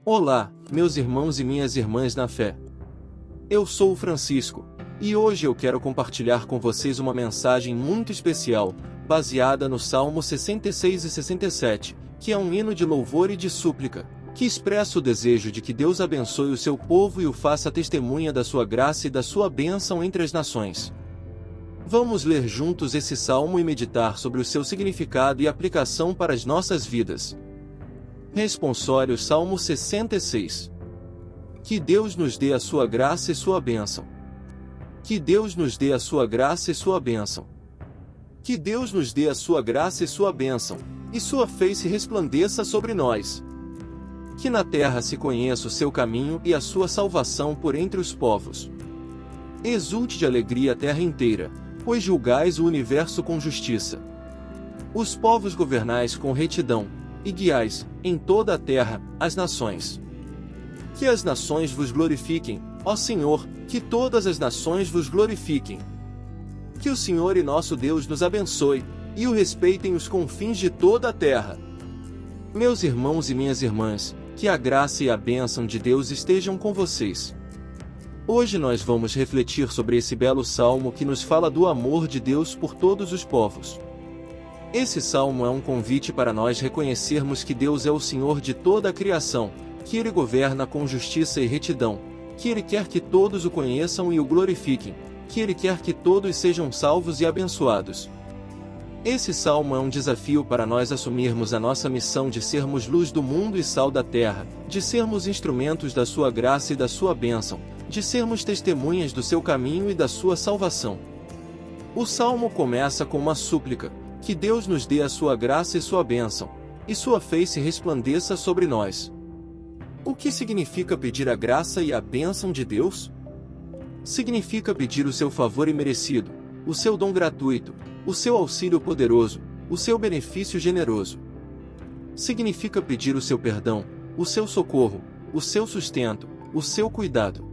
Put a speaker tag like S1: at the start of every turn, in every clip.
S1: Olá, meus irmãos e minhas irmãs na fé. Eu sou o Francisco, e hoje eu quero compartilhar com vocês uma mensagem muito especial, baseada no Salmo 66 e 67, que é um hino de louvor e de súplica, que expressa o desejo de que Deus abençoe o seu povo e o faça testemunha da sua graça e da sua bênção entre as nações. Vamos ler juntos esse salmo e meditar sobre o seu significado e aplicação para as nossas vidas. Responsório Salmo 66. Que Deus nos dê a sua graça e sua bênção. Que Deus nos dê a sua graça e sua bênção. Que Deus nos dê a sua graça e sua bênção, e sua face resplandeça sobre nós. Que na terra se conheça o seu caminho e a sua salvação por entre os povos. Exulte de alegria a terra inteira, pois julgais o universo com justiça. Os povos governais com retidão, e guiais, em toda a terra, as nações. Que as nações vos glorifiquem, ó Senhor, que todas as nações vos glorifiquem. Que o Senhor e nosso Deus nos abençoe, e o respeitem os confins de toda a terra. Meus irmãos e minhas irmãs, que a graça e a bênção de Deus estejam com vocês. Hoje nós vamos refletir sobre esse belo salmo que nos fala do amor de Deus por todos os povos. Esse salmo é um convite para nós reconhecermos que Deus é o Senhor de toda a criação, que Ele governa com justiça e retidão, que Ele quer que todos o conheçam e o glorifiquem, que Ele quer que todos sejam salvos e abençoados. Esse salmo é um desafio para nós assumirmos a nossa missão de sermos luz do mundo e sal da terra, de sermos instrumentos da sua graça e da sua bênção, de sermos testemunhas do seu caminho e da sua salvação. O salmo começa com uma súplica: que Deus nos dê a sua graça e sua bênção, e sua face resplandeça sobre nós. O que significa pedir a graça e a bênção de Deus? Significa pedir o seu favor imerecido, o seu dom gratuito, o seu auxílio poderoso, o seu benefício generoso. Significa pedir o seu perdão, o seu socorro, o seu sustento, o seu cuidado.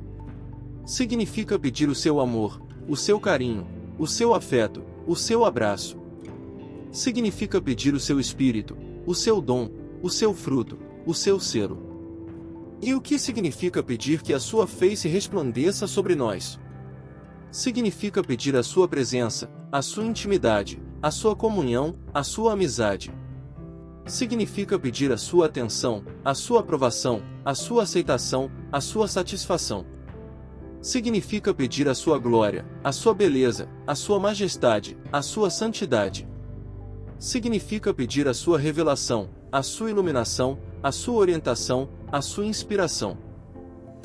S1: Significa pedir o seu amor, o seu carinho, o seu afeto, o seu abraço. Significa pedir o seu espírito, o seu dom, o seu fruto, o seu selo. E o que significa pedir que a sua face resplandeça sobre nós? Significa pedir a sua presença, a sua intimidade, a sua comunhão, a sua amizade. Significa pedir a sua atenção, a sua aprovação, a sua aceitação, a sua satisfação. Significa pedir a sua glória, a sua beleza, a sua majestade, a sua santidade. Significa pedir a sua revelação, a sua iluminação, a sua orientação, a sua inspiração.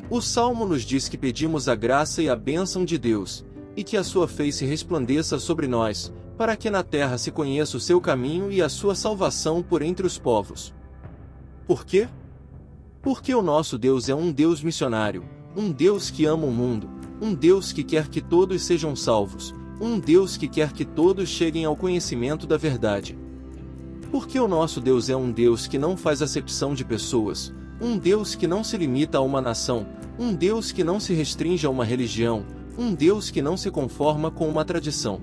S1: O Salmo nos diz que pedimos a graça e a bênção de Deus, e que a sua face resplandeça sobre nós, para que na terra se conheça o seu caminho e a sua salvação por entre os povos. Por quê? Porque o nosso Deus é um Deus missionário, um Deus que ama o mundo, um Deus que quer que todos sejam salvos, um Deus que quer que todos cheguem ao conhecimento da verdade. Porque o nosso Deus é um Deus que não faz acepção de pessoas, um Deus que não se limita a uma nação, um Deus que não se restringe a uma religião, um Deus que não se conforma com uma tradição.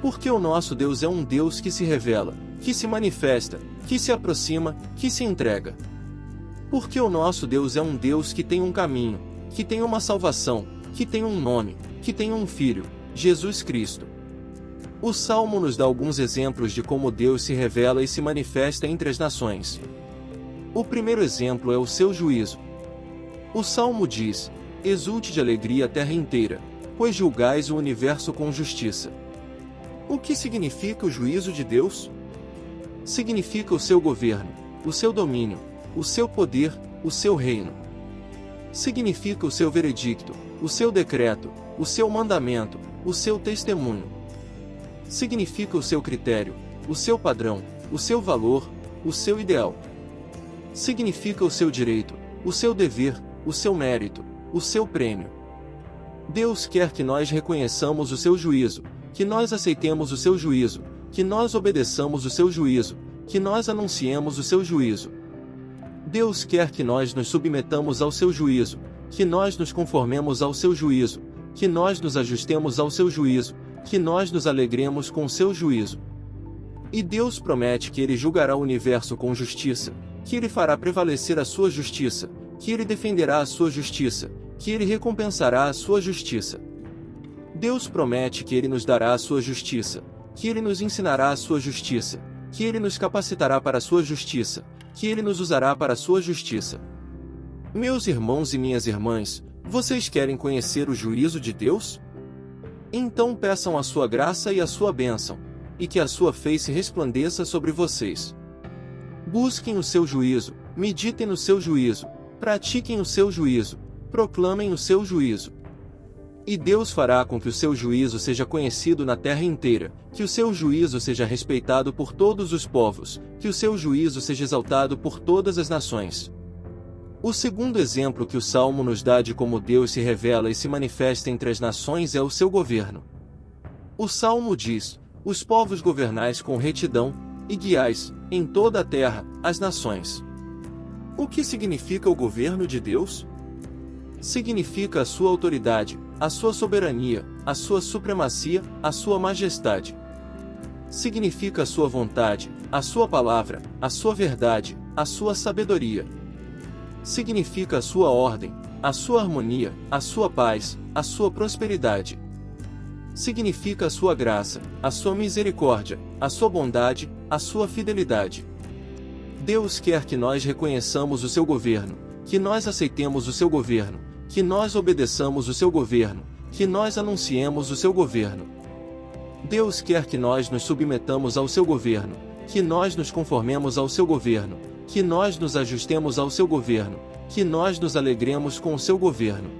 S1: Porque o nosso Deus é um Deus que se revela, que se manifesta, que se aproxima, que se entrega. Porque o nosso Deus é um Deus que tem um caminho, que tem uma salvação, que tem um nome, que tem um filho, Jesus Cristo. O Salmo nos dá alguns exemplos de como Deus se revela e se manifesta entre as nações. O primeiro exemplo é o seu juízo. O Salmo diz: exulte de alegria a terra inteira, pois julgais o universo com justiça. O que significa o juízo de Deus? Significa o seu governo, o seu domínio, o seu poder, o seu reino. Significa o seu veredicto, o seu decreto, o seu mandamento, o seu testemunho. Significa o seu critério, o seu padrão, o seu valor, o seu ideal. Significa o seu direito, o seu dever, o seu mérito, o seu prêmio. Deus quer que nós reconheçamos o seu juízo, que nós aceitemos o seu juízo, que nós obedeçamos o seu juízo, que nós anunciemos o seu juízo. Deus quer que nós nos submetamos ao seu juízo, que nós nos conformemos ao seu juízo, que nós nos ajustemos ao seu juízo, que nós nos alegremos com o seu juízo. E Deus promete que Ele julgará o universo com justiça, que Ele fará prevalecer a sua justiça, que Ele defenderá a sua justiça, que Ele recompensará a sua justiça. Deus promete que Ele nos dará a sua justiça, que Ele nos ensinará a sua justiça, que Ele nos capacitará para a sua justiça, que Ele nos usará para a sua justiça. Meus irmãos e minhas irmãs, vocês querem conhecer o juízo de Deus? Então peçam a sua graça e a sua bênção, e que a sua face resplandeça sobre vocês. Busquem o seu juízo, meditem no seu juízo, pratiquem o seu juízo, proclamem o seu juízo. E Deus fará com que o seu juízo seja conhecido na terra inteira, que o seu juízo seja respeitado por todos os povos, que o seu juízo seja exaltado por todas as nações. O segundo exemplo que o Salmo nos dá de como Deus se revela e se manifesta entre as nações é o seu governo. O Salmo diz: os povos governais com retidão, e guiais, em toda a terra, as nações. O que significa o governo de Deus? Significa a sua autoridade, a sua soberania, a sua supremacia, a sua majestade. Significa a sua vontade, a sua palavra, a sua verdade, a sua sabedoria. Significa a sua ordem, a sua harmonia, a sua paz, a sua prosperidade. Significa a sua graça, a sua misericórdia, a sua bondade, a sua fidelidade. Deus quer que nós reconheçamos o seu governo, que nós aceitemos o seu governo, que nós obedeçamos o seu governo, que nós anunciemos o seu governo. Deus quer que nós nos submetamos ao seu governo, que nós nos conformemos ao seu governo, que nós nos ajustemos ao seu governo, que nós nos alegremos com o seu governo.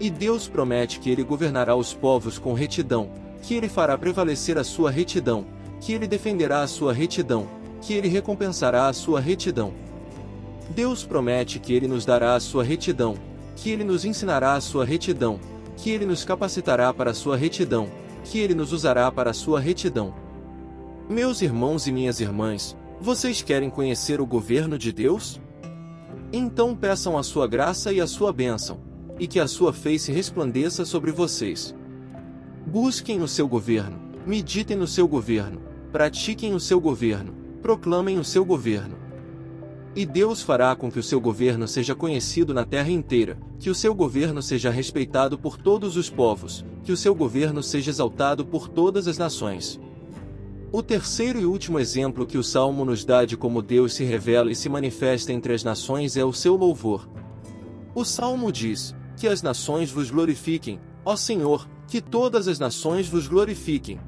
S1: E Deus promete que Ele governará os povos com retidão, que Ele fará prevalecer a sua retidão, que Ele defenderá a sua retidão, que Ele recompensará a sua retidão. Deus promete que Ele nos dará a sua retidão, que Ele nos ensinará a sua retidão, que Ele nos capacitará para a sua retidão, que Ele nos usará para a sua retidão. Meus irmãos e minhas irmãs, vocês querem conhecer o governo de Deus? Então peçam a sua graça e a sua bênção, e que a sua face resplandeça sobre vocês. Busquem o seu governo, meditem no seu governo, pratiquem o seu governo, proclamem o seu governo. E Deus fará com que o seu governo seja conhecido na terra inteira, que o seu governo seja respeitado por todos os povos, que o seu governo seja exaltado por todas as nações. O terceiro e último exemplo que o Salmo nos dá de como Deus se revela e se manifesta entre as nações é o seu louvor. O Salmo diz: que as nações vos glorifiquem, ó Senhor, que todas as nações vos glorifiquem.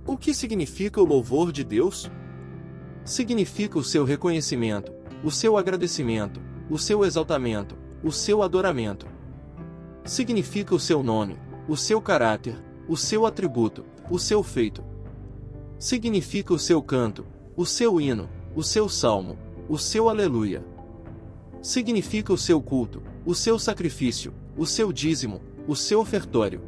S1: O que significa o louvor de Deus? Significa o seu reconhecimento, o seu agradecimento, o seu exaltamento, o seu adoramento. Significa o seu nome, o seu caráter, o seu atributo, o seu feito. Significa o seu canto, o seu hino, o seu salmo, o seu aleluia. Significa o seu culto, o seu sacrifício, o seu dízimo, o seu ofertório.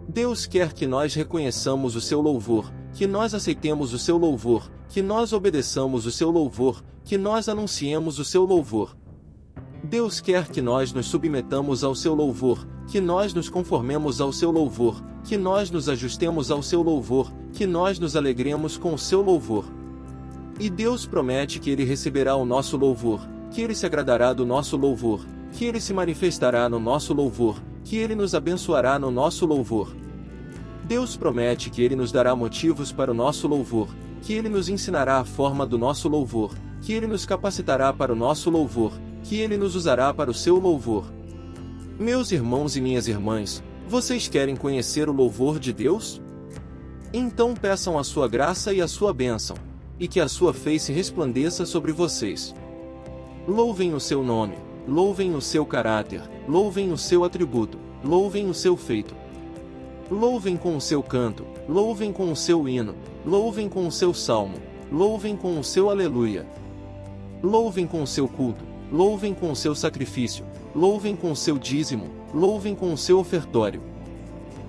S1: Deus quer que nós reconheçamos o seu louvor, que nós aceitemos o seu louvor, que nós obedeçamos o seu louvor, que nós anunciemos o seu louvor. Deus quer que nós nos submetamos ao seu louvor, que nós nos conformemos ao seu louvor, que nós nos ajustemos ao seu louvor, que nós nos alegremos com o seu louvor. E Deus promete que Ele receberá o nosso louvor, que Ele se agradará do nosso louvor, que Ele se manifestará no nosso louvor, que Ele nos abençoará no nosso louvor. Deus promete que Ele nos dará motivos para o nosso louvor, que Ele nos ensinará a forma do nosso louvor, que Ele nos capacitará para o nosso louvor, que Ele nos usará para o seu louvor. Meus irmãos e minhas irmãs, vocês querem conhecer o louvor de Deus? Então peçam a sua graça e a sua bênção, e que a sua face resplandeça sobre vocês. Louvem o seu nome, louvem o seu caráter, louvem o seu atributo, louvem o seu feito. Louvem com o seu canto, louvem com o seu hino, louvem com o seu salmo, louvem com o seu aleluia. Louvem com o seu culto, louvem com o seu sacrifício, louvem com o seu dízimo, louvem com o seu ofertório.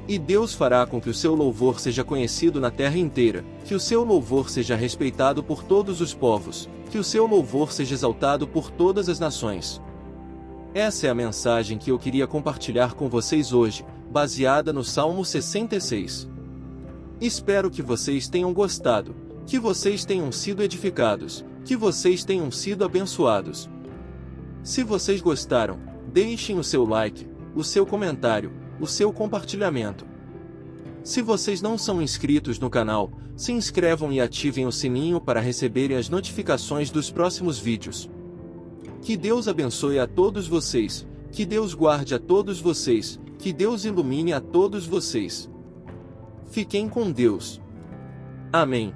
S1: E Deus fará com que o seu louvor seja conhecido na terra inteira, que o seu louvor seja respeitado por todos os povos, que o seu louvor seja exaltado por todas as nações. Essa é a mensagem que eu queria compartilhar com vocês hoje, baseada no Salmo 66. Espero que vocês tenham gostado, que vocês tenham sido edificados, Que vocês tenham sido abençoados. Se vocês gostaram, deixem o seu like, o seu comentário, o seu compartilhamento. Se vocês não são inscritos no canal, se inscrevam e ativem o sininho para receberem as notificações dos próximos vídeos. Que Deus abençoe a todos vocês, que Deus guarde a todos vocês, que Deus ilumine a todos vocês. Fiquem com Deus. Amém.